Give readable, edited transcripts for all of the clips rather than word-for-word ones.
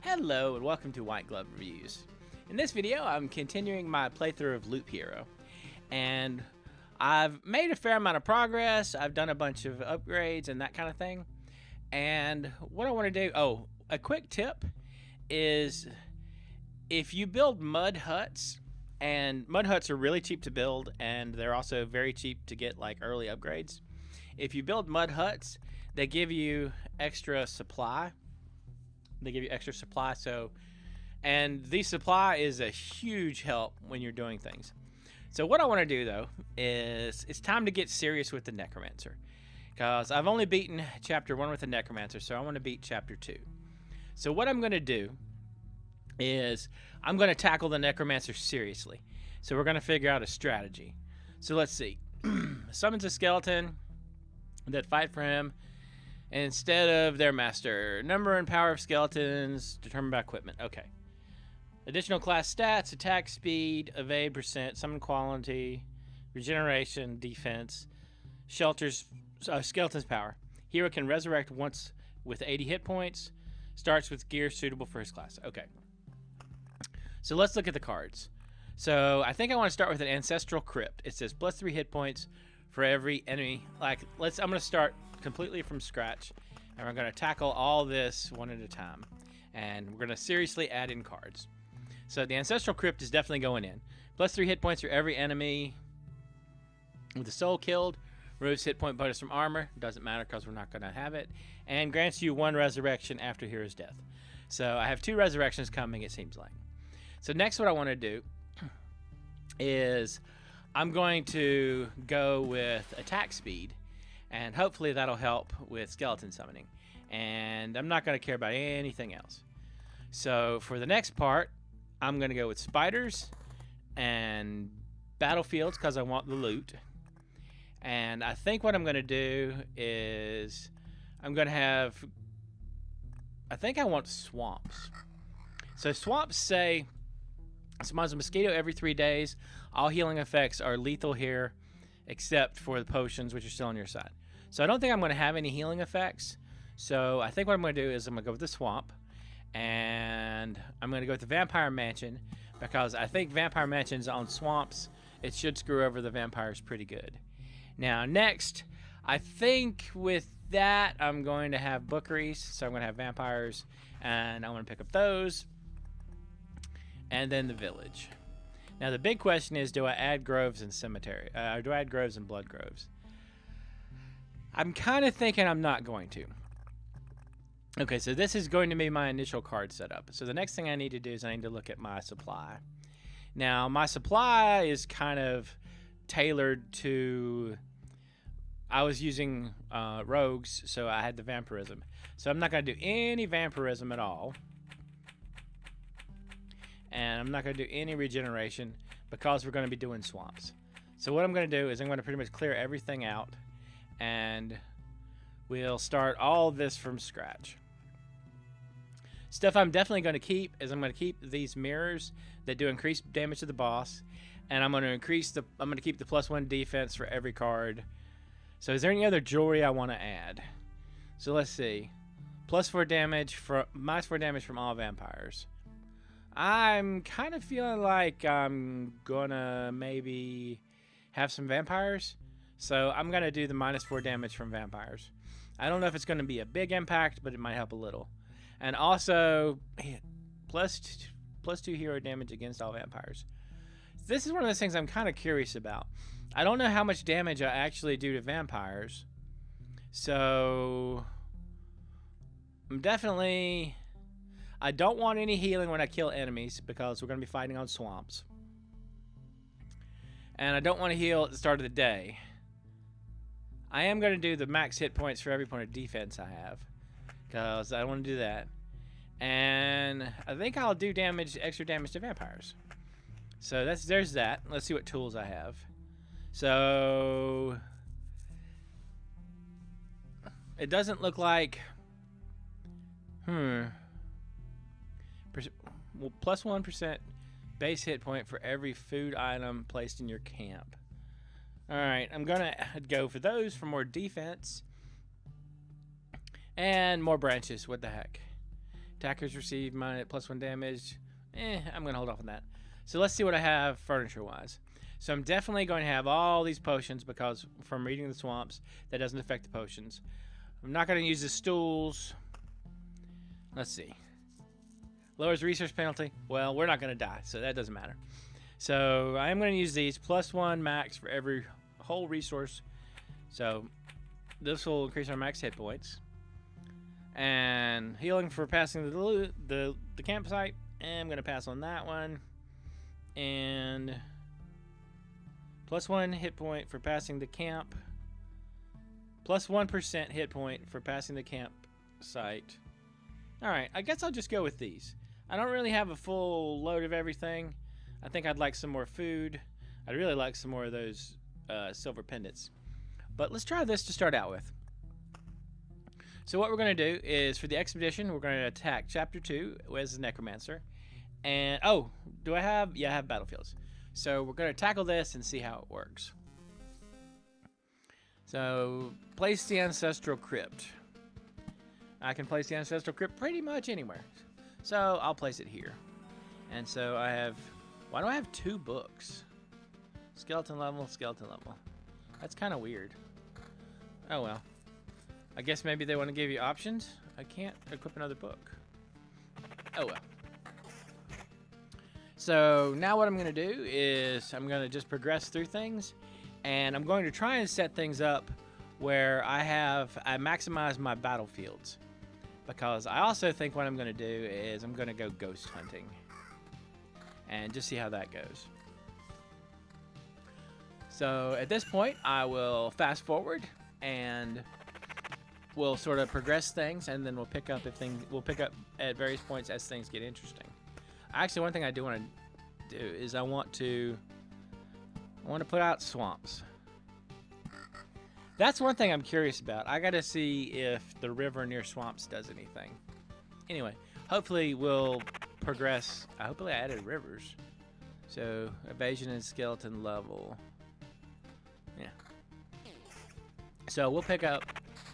Hello and welcome to White Glove Reviews. In this video I'm continuing my playthrough of Loop Hero, and I've made a fair amount of progress. I've done a bunch of upgrades and that kind of thing, and what I want to do, a quick tip is if you build mud huts, and mud huts are really cheap to build and they're also very cheap to get like early upgrades. If you build mud huts, they give you extra supply. And the supply is a huge help when you're doing things. So what I want to do though is it's time to get serious with the Necromancer, because I've only beaten chapter 1 with the Necromancer, so I want to beat chapter 2. So what I'm going to do is I'm going to tackle the Necromancer seriously. So we're going to figure out a strategy. So let's see. Summons a skeleton that fight for him instead of their master. Number and power of skeletons determined by equipment. Okay. Additional class stats: attack speed, evade percent, summon quality, regeneration, defense, shelters, skeleton's power. Hero can resurrect once with 80 hit points. Starts with gear suitable for his class. Okay. So let's look at the cards. So I think I want to start with an ancestral crypt. It says +3 hit points for every enemy. I'm going to start completely from scratch, and we're going to tackle all this one at a time, and we're going to seriously add in cards. So the ancestral crypt is definitely going in. +3 hit points for every enemy with the soul killed. Removes hit point bonus from armor. Doesn't matter because we're not going to have it. And grants you 1 resurrection after hero's death. So I have 2 resurrections coming, it seems like. So next what I want to do is I'm going to go with attack speed, and hopefully that'll help with skeleton summoning. And I'm not going to care about anything else. So for the next part, I'm going to go with spiders and battlefields because I want the loot. And I think what I'm going to do is I'm going to have, I think I want swamps. So swamps say summons a mosquito every 3 days. All healing effects are lethal here, except for the potions, which are still on your side. So I don't think I'm going to have any healing effects. So I think what I'm going to do is I'm going to go with the swamp. And I'm going to go with the vampire mansion, because I think vampire mansions on swamps, it should screw over the vampires pretty good. Now next, I think with that I'm going to have bookeries. So I'm going to have vampires, and I'm going to pick up those. And then the village. Now the big question is, do I add groves and cemetery? Or do I add groves and blood groves? I'm kind of thinking I'm not going to. Okay, so this is going to be my initial card setup. So the next thing I need to do is I need to look at my supply. Now my supply is kind of tailored to, I was using rogues, so I had the vampirism. So I'm not going to do any vampirism at all. And I'm not going to do any regeneration because we're going to be doing swamps. So what I'm going to do is I'm going to pretty much clear everything out, and we'll start all this from scratch. Stuff I'm definitely going to keep is I'm going to keep these mirrors that do increased damage to the boss, and I'm going to keep the +1 defense for every card. So is there any other jewelry I want to add? So let's see. +4 damage from -4 damage from all vampires. I'm kind of feeling like I'm gonna maybe have some vampires, so I'm gonna do the -4 damage from vampires. I don't know if it's gonna be a big impact, but it might help a little. And also +2 hero damage against all vampires. This is one of those things I'm kind of curious about. I don't know how much damage I actually do to vampires, so I don't want any healing when I kill enemies because we're going to be fighting on swamps. And I don't want to heal at the start of the day. I am going to do the max hit points for every point of defense I have, because I don't want to do that. And I think I'll do extra damage to vampires. So there's that. Let's see what tools I have. So it doesn't look like... Well, +1% base hit point for every food item placed in your camp. Alright, I'm gonna go for those for more defense. And more branches, what the heck. Attackers receive +1 damage. I'm going to hold off on that. So let's see what I have furniture-wise. So I'm definitely going to have all these potions because from reading the swamps, that doesn't affect the potions. I'm not going to use the stools. Let's see. Lowers research penalty. Well, we're not going to die, so that doesn't matter. So I am going to use these +1 max for every whole resource. So this will increase our max hit points. And healing for passing the campsite. And I'm going to pass on that one. And +1 hit point for passing the camp. +1% hit point for passing the campsite. Alright, I guess I'll just go with these. I don't really have a full load of everything. I think I'd like some more food. I'd really like some more of those silver pendants. But let's try this to start out with. So what we're going to do is, for the expedition, we're going to attack Chapter 2 as the Necromancer. And, oh, do I have? Yeah, I have battlefields. So we're going to tackle this and see how it works. So, place the Ancestral Crypt. I can place the Ancestral Crypt pretty much anywhere. So, I'll place it here. And so I have, why do I have 2 books? Skeleton level, skeleton level. That's kind of weird. Oh well. I guess maybe they want to give you options. I can't equip another book. Oh well. So now what I'm going to do is I'm going to just progress through things, and I'm going to try and set things up where I maximize my battlefields, because I also think what I'm going to do is I'm going to go ghost hunting and just see how that goes. So at this point I will fast forward and we'll sort of progress things, and then we'll pick up at various points as things get interesting. Actually, one thing I do want to do is I want to put out swamps. That's one thing I'm curious about. I got to see if the river near swamps does anything. Anyway, hopefully we'll progress. Hopefully I added rivers. So evasion and skeleton level. Yeah. So we'll pick up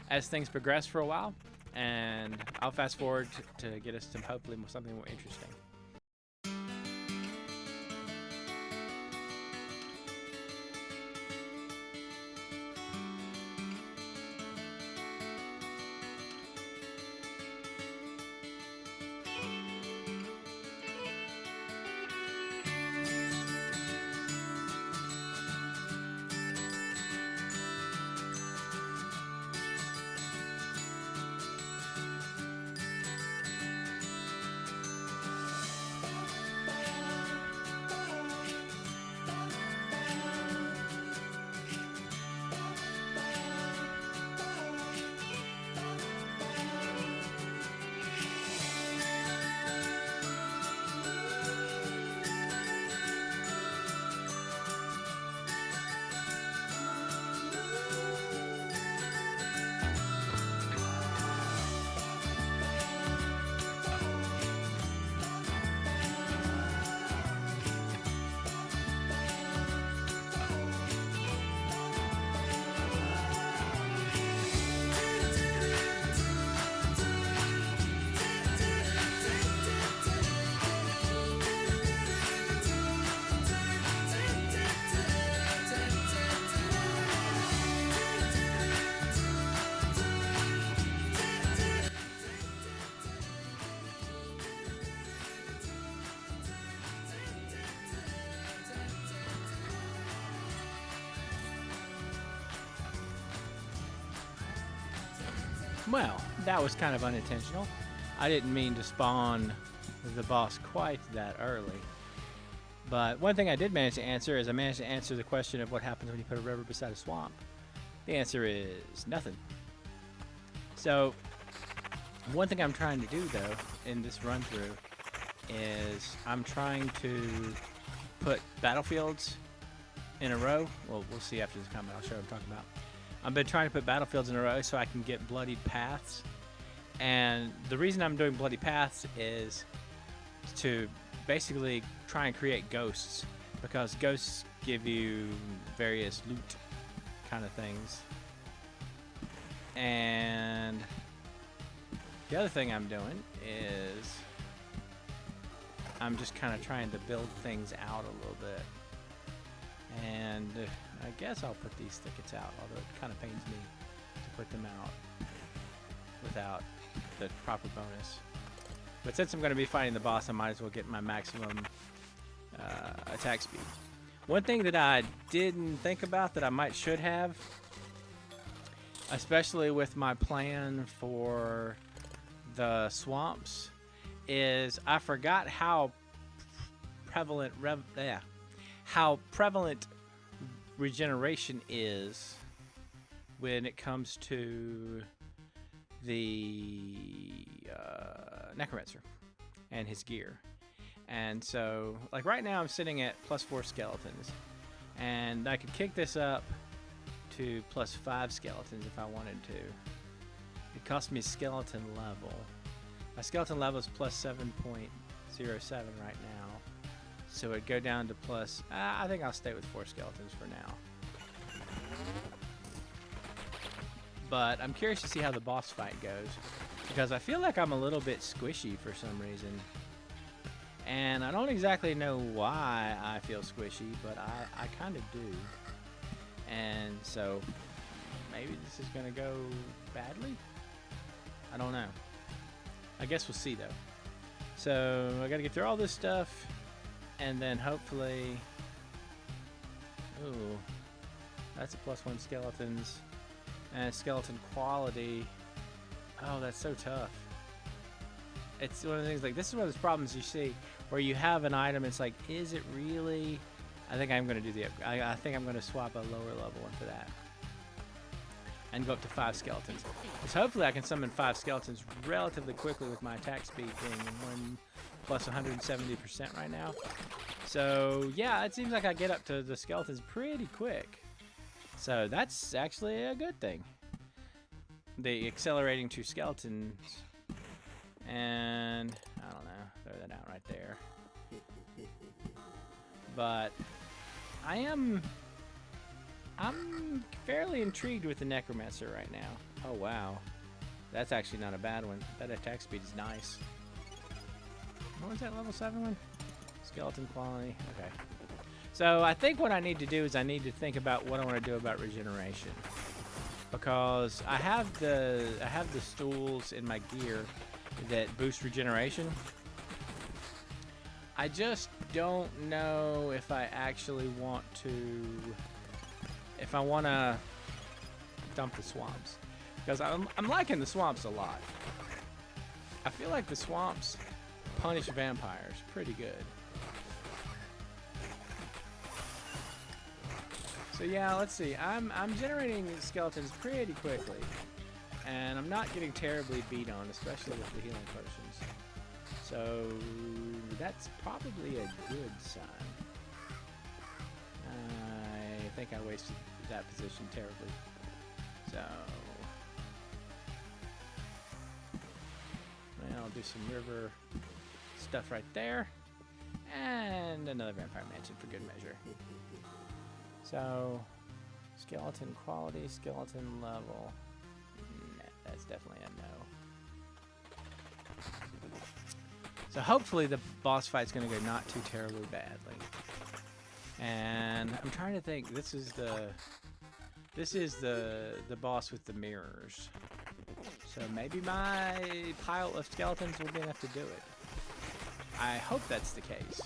as things progress for a while, and I'll fast forward to get us to hopefully something more interesting. Well, that was kind of unintentional. I didn't mean to spawn the boss quite that early. But one thing I did manage to answer is I managed to answer the question of what happens when you put a river beside a swamp. The answer is nothing. So, one thing I'm trying to do, though, in this run-through is I'm trying to put battlefields in a row. Well, we'll see after this comment. I'll show you what I'm talking about. I've been trying to put battlefields in a row so I can get bloodied paths. And the reason I'm doing bloody paths is to basically try and create ghosts, because ghosts give you various loot kind of things. And the other thing I'm doing is I'm just kind of trying to build things out a little bit. And I guess I'll put these thickets out, although it kind of pains me to put them out without the proper bonus. But since I'm going to be fighting the boss, I might as well get my maximum attack speed. One thing that I didn't think about that I should have, especially with my plan for the swamps, is I forgot how prevalent regeneration is when it comes to the Necromancer and his gear. And so, like right now, I'm sitting at +4 skeletons, and I could kick this up to +5 skeletons if I wanted to. It cost me skeleton level. My skeleton level is +7.07 right now, so it'd go down to plus. I think I'll stay with 4 skeletons for now. But I'm curious to see how the boss fight goes, because I feel like I'm a little bit squishy for some reason. And I don't exactly know why I feel squishy, but I kind of do. And so maybe this is going to go badly? I don't know. I guess we'll see, though. So I got to get through all this stuff, and then hopefully... Ooh, that's a +1 skeletons. And skeleton quality. Oh, that's so tough. It's one of the things, like, this is one of those problems you see where you have an item, it's like, is it really? I think I'm going to do I think I'm going to swap a lower level one for that and go up to 5 skeletons. Because hopefully I can summon 5 skeletons relatively quickly with my attack speed being +170% right now. So yeah, it seems like I get up to the skeletons pretty quick. So that's actually a good thing. The accelerating to skeletons. And I don't know, throw that out right there. But I'm fairly intrigued with the Necromancer right now. Oh wow, that's actually not a bad one. That attack speed is nice. What was that level 7 one? Skeleton quality. Okay. So I think what I need to do is I need to think about what I want to do about regeneration, because I have the stools in my gear that boost regeneration. I just don't know if I actually want to, if I want to dump the swamps, because I'm liking the swamps a lot. I feel like the swamps punish vampires pretty good. So yeah, let's see. I'm generating skeletons pretty quickly, and I'm not getting terribly beat on, especially with the healing potions. So that's probably a good sign. I think I wasted that position terribly. So I'll do some river stuff right there, and another vampire mansion for good measure. So skeleton quality, skeleton level. Nah, that's definitely a no. So hopefully the boss fight's gonna go not too terribly badly. And I'm trying to think. This is the boss with the mirrors. So maybe my pile of skeletons will be enough to do it. I hope that's the case.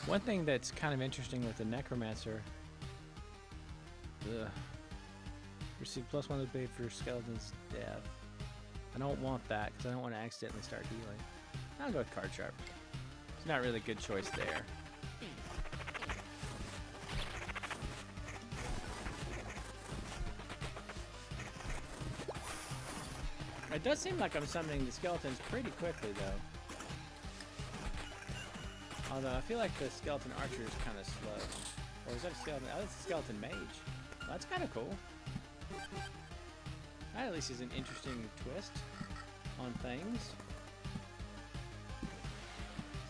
One thing that's kind of interesting with the Necromancer, receive +1 to bait for skeleton's death. I don't want that because I don't want to accidentally start healing. I'll go with Card Sharp. It's not really a good choice there. It does seem like I'm summoning the skeletons pretty quickly, though. Although I feel like the skeleton archer is kind of slow. Or is that a skeleton? Oh, that's a skeleton mage. Well, that's kind of cool. That at least is an interesting twist on things.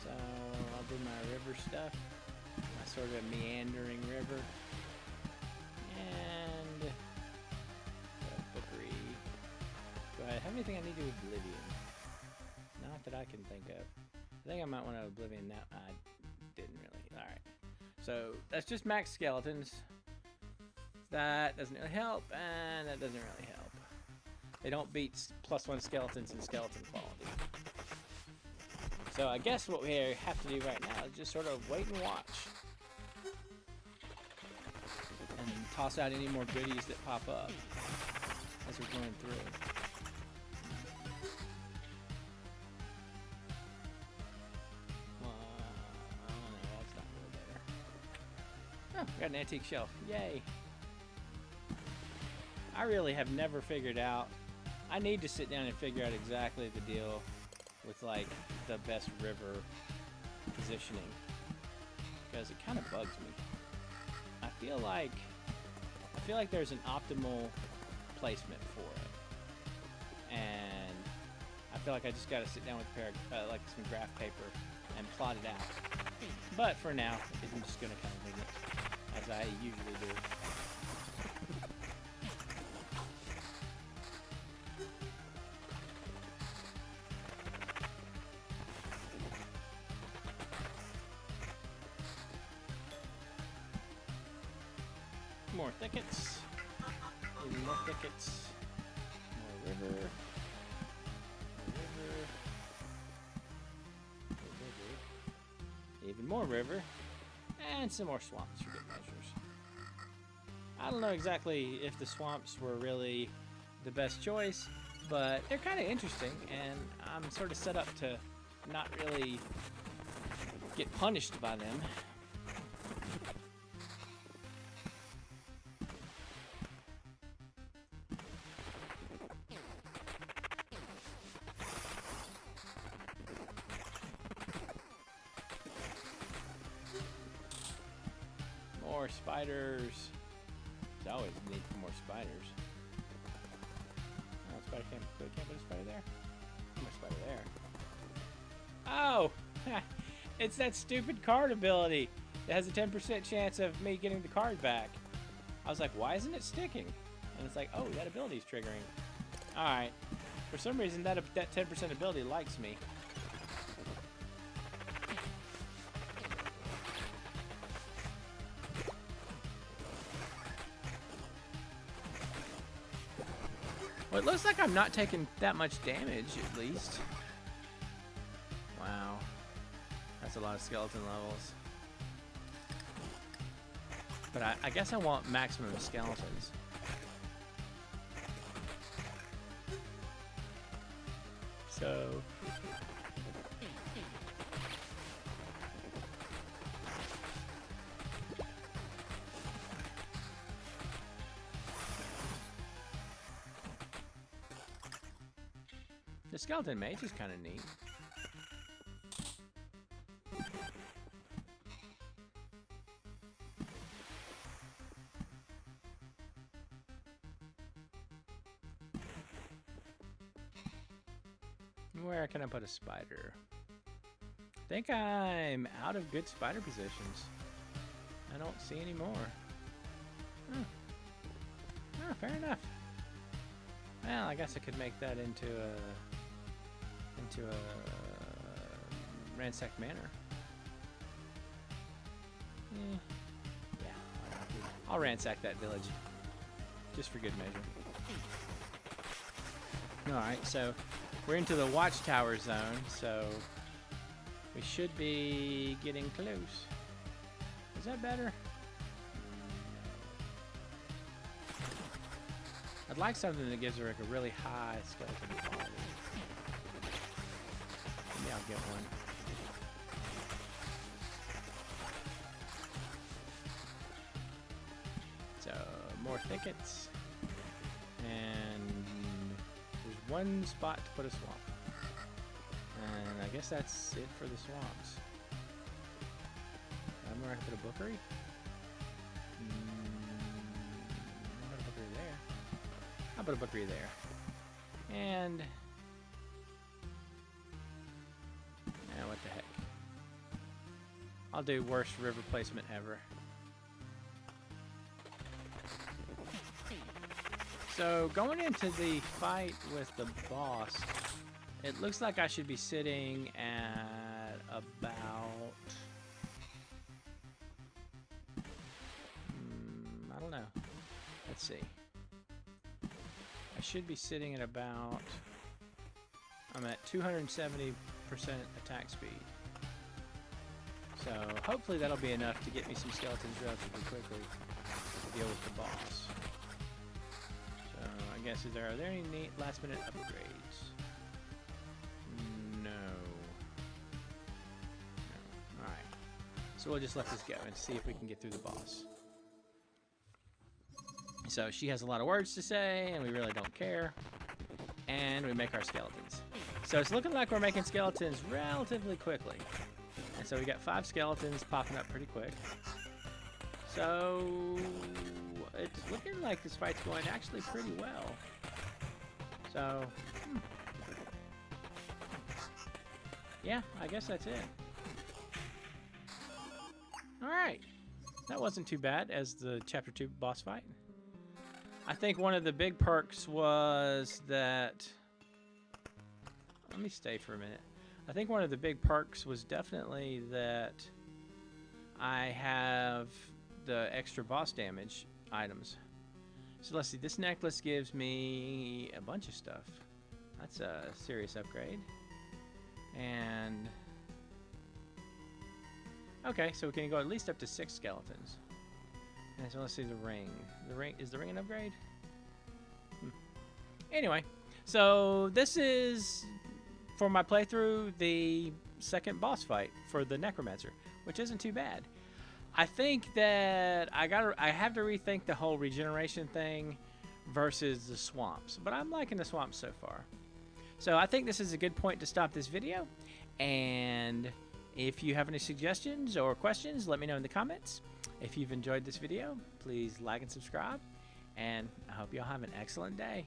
So I'll do my river stuff, my sort of meandering river. And bookery. Do I have anything I need to Oblivion? Not that I can think of. I think I might want to Oblivion now. I didn't really. Alright. So that's just max skeletons. That doesn't really help, and that doesn't really help. They don't beat +1 skeletons in skeleton quality. So I guess what we have to do right now is just sort of wait and watch. And toss out any more goodies that pop up as we're going through. Oh, no, that's not really better. Oh, got an antique shelf. Yay. I really have never figured out. I need to sit down and figure out exactly the deal with like the best river positioning, because it kind of bugs me. I feel like there's an optimal placement for it, and I feel like I just got to sit down with a pair of, like some graph paper and plot it out. But for now, I'm just gonna kind of wing it as I usually do. More thickets. Even more thickets. More river. More river. More river. Even more river. And some more swamps for good measures. I don't know exactly if the swamps were really the best choice, but they're kind of interesting, and I'm sort of set up to not really get punished by them. More spiders. It's always need for more spiders. Oh, spider can't put a spider there. Put my spider there. Oh, it's that stupid card ability that has a 10% chance of me getting the card back. I was like, why isn't it sticking? And it's like, oh, that ability is triggering. All right. For some reason, that 10% ability likes me. Well, it looks like I'm not taking that much damage, at least. Wow. That's a lot of skeleton levels. But I guess I want maximum skeletons. So... the skeleton mage is kind of neat. Where can I put a spider? I think I'm out of good spider positions. I don't see any more. Oh. Oh, fair enough. Well, I guess I could make that into a ransack manor. Yeah, I'll ransack that village just for good measure. All right, so we're into the watchtower zone, so we should be getting close. Is that better? No. I'd like something that gives her like a really high skeleton quality. Maybe I'll get one. So, more thickets. And there's one spot to put a swamp. And I guess that's it for the swamps. I'm gonna put a bookery. I'll put a bookery there. I'll put a bookery there. And what the heck? I'll do worst river placement ever. So going into the fight with the boss, it looks like I should be sitting at about... I don't know. Let's see. I should be sitting at about... I'm at 270% attack speed. So hopefully that'll be enough to get me some skeletons relatively quickly to deal with the boss. So I guess are there any neat last minute upgrades? No. Alright. So we'll just let this go and see if we can get through the boss. So she has a lot of words to say and we really don't care. And we make our skeletons. So it's looking like we're making skeletons relatively quickly. And so we got 5 skeletons popping up pretty quick. So it's looking like this fight's going actually pretty well. So, yeah, I guess that's it. Alright. That wasn't too bad as the Chapter 2 boss fight. I think one of the big perks was that... Let me stay for a minute. I think one of the big perks was definitely that I have the extra boss damage items. So let's see, this necklace gives me a bunch of stuff. That's a serious upgrade. And okay, so we can go at least up to 6 skeletons. And so let's see the ring. Is the ring an upgrade? Anyway, so this is for my playthrough the second boss fight for the Necromancer, which isn't too bad. I think that I have to rethink the whole regeneration thing versus the swamps, but I'm liking the swamps so far. So I think this is a good point to stop this video, and if you have any suggestions or questions, let me know in the comments. If you've enjoyed this video, please like and subscribe, and I hope you all have an excellent day.